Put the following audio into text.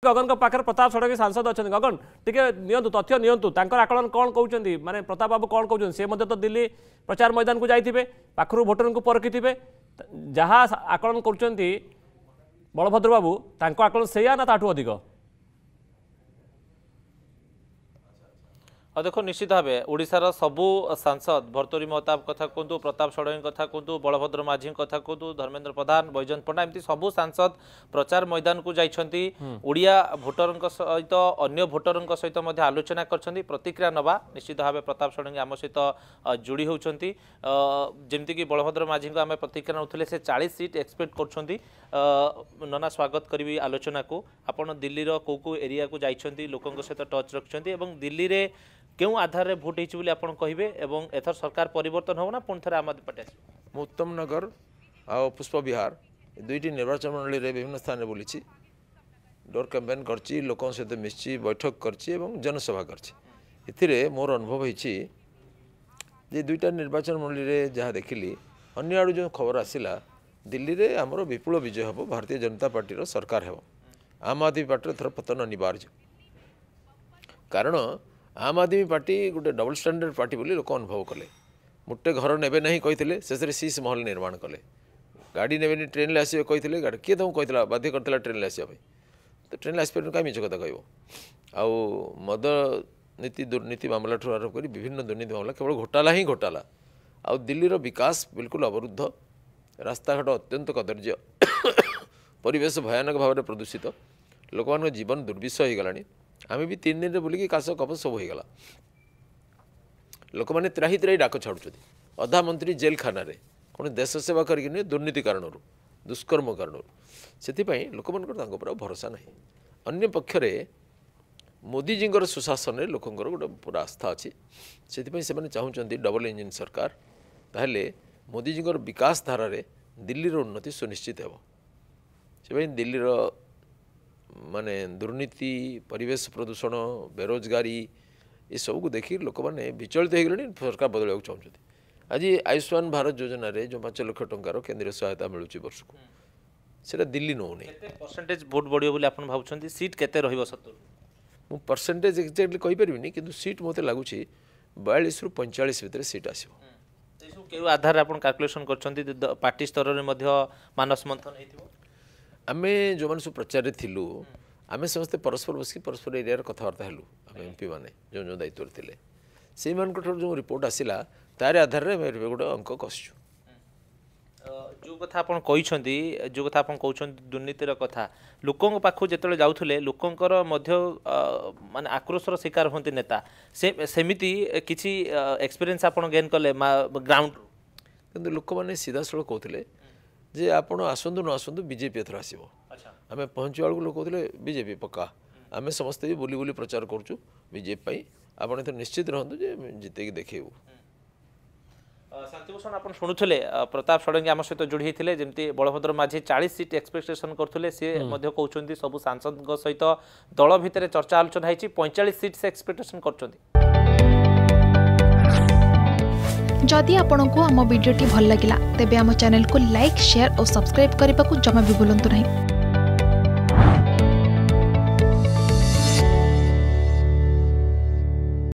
गगन पाखे प्रताप षडंगी सांसद अच्छा गगन टिके नियंतु तथ्य नियंतु तांकर आकलन कौन कहते माने प्रताप बाबू कौन कहते से तो दिल्ली प्रचार मैदान को जाइए पाखर भोटर को परखि जहाँ आकलन कर बलभद्र बाबू तांको आकलन से ना ताठू अधिक देखो निश्चित भाव ओडिशार सबू सांसद भर्तरी महताब कथा कहतु प्रताप षडंगी कथा कहतु बलभद्र माझी कथा कहतु धर्मेंद्र प्रधान बैजयंत पंडा एमती सबू सांसद प्रचार मैदान को जाइछंती ओडिया भोटर सहित अन्य भोटर सहित आलोचना करछंती प्रतिक्रिया नवा निश्चित भाव प्रताप षडंगी आम सहित जोड़ी होउछंती जेमती कि बलभद्र माझी को आम प्रतिक्रिया नौथले से 40 सीट एक्सपेक्ट करछंती नना स्वागत करी आलोचना को आपण दिल्ली रो को एरिया को जाइछंती लोकन सहित टच रखछंती एवं दिल्ली रे क्यों आधार भोट होती आप कहे एथर सरकार परिवर्तन हो ना पुणी थे आम आदमी पार्टी आस उत्तम नगर आ पुष्प विहार दुईटी निर्वाचन मंडली में विभिन्न स्थान में बुली डोर कैंपेन करची लोकों सहित मिसी बैठक करची जनसभा करची मोर अनुभव होती दुईटा निर्वाचन मंडली में जहाँ देखिली अन्य आड़ू जो खबर आसला दिल्ली में आमर विपुल विजय हम भारतीय जनता पार्टी सरकार हो आम आदमी पार्टी थर पतन अनिवार्य कारण आम आदमी पार्टी गोटे डबल स्टैंडर्ड पार्टी बोली लोक अनुभव कले मोटे घर नेबे नहीं कहते शेष शीश महल निर्माण कले गाड़ी नेबे ट्रेन में आसवे कहते गाड़ी किए तुमको कहला बाध्य करता ट्रेन में आसवाई तो ट्रेन आसपार कहीं मिछ कथा कह आउ मद नीति दुर्नीति मामला ठूँ आरम्भ कर विभिन्न दुर्नीति मामला केवल घोटाला ही घोटाला आउ दिल्लीर विकास बिल्कुल अवरुद्ध रास्ताघाट अत्यंत कदर्य परिवेश भयानक भाव में प्रदूषित लोक मान जीवन दुर्विषह हो गलानी आम भी 3 दिन बुलिकी काश कप सब होगा लोक मैंने त्राही त्राही डाक छाड़ुं अधा मंत्री जेल खाना कौन देश सेवा करके दुर्नीति कारण दुष्कर्म कारण से लोक मान भरोसा ना अन्य पक्षरे मोदीजी सुशासन लोकंर गोटे पूरा आस्था अच्छी से चाहते डबल इंजिन सरकार ताहले मोदीजी विकास धारा दिल्ली उन्नति सुनिश्चित हो दिल्लीर माने दुर्नीति परिवेश प्रदूषण बेरोजगारी ये सब को देखिए लोक मैंने विचलित हो गले सरकार बदल चाहते आज आयुष्मान भारत योजना रे जो 5 लाख टंकार केंद्रीय सहायता मिलूँ वर्ष को सेटा दिल्ली नौनी परसेंटेज भोट बढ़ियो बोली आपण भावुछंती सीट केते रहिबो सत्तर मु परसेंटेज एक्जेक्टली कहि परिबिनी किंतु सीट मते लागुछि 42 रु 45 भितर सीट आसीबो के आधार आपण कैलकुलेशन करछंती पार्टी स्तर रे मध्य मानस मंथन हेतिबो आमे जो माने सब प्रचार थिलु आमे समस्ते परस्पर बसकी परस्पर एरिया कथबार्ता हेलु आमे एमपी माने जो जो दायित्व थिले से मान को जो रिपोर्ट आसिला तारे आधार रे मेरे गोटे अंक कसछु जो कथा आपण कहिसंती जो कथा आपण कहउछंती दुर्नीतिर कथा लोकन पाखु जेतले जाउथले लोकनकर मध्य माने आक्रोशर शिकार होंती नेता सेमिति किछि एक्सपीरियंस आपण गेन कले ग्राउंड किंतु लोक माने सीधा सळ कहउथले जे आपण आसंतु न आसंतु बीजेपी एथर आसीबो आमे पहुँचे बेलू लोग कहते बीजेपी पक्का आमे समस्ते भी बुली बुली प्रचार करूँ बीजेपी आपण एथर निश्चित रहतु जे जितेकी देखू शांतिभूषण आप शुणुले प्रताप षडंगी आम सहित जोड़ी होते जमी बलभद्र माझी 40 सीट एक्सपेक्टेशन करते सी कहते सबू सांसद सहित दल भितर चर्चा आलोचना होती 45 सीट से एक्सपेक्टेशन कर जदि आपंक आम भिडी भल लगा तेब आम चैनल को लाइक शेयर और सब्सक्राइब करने को जमा भी भूलु नहीं।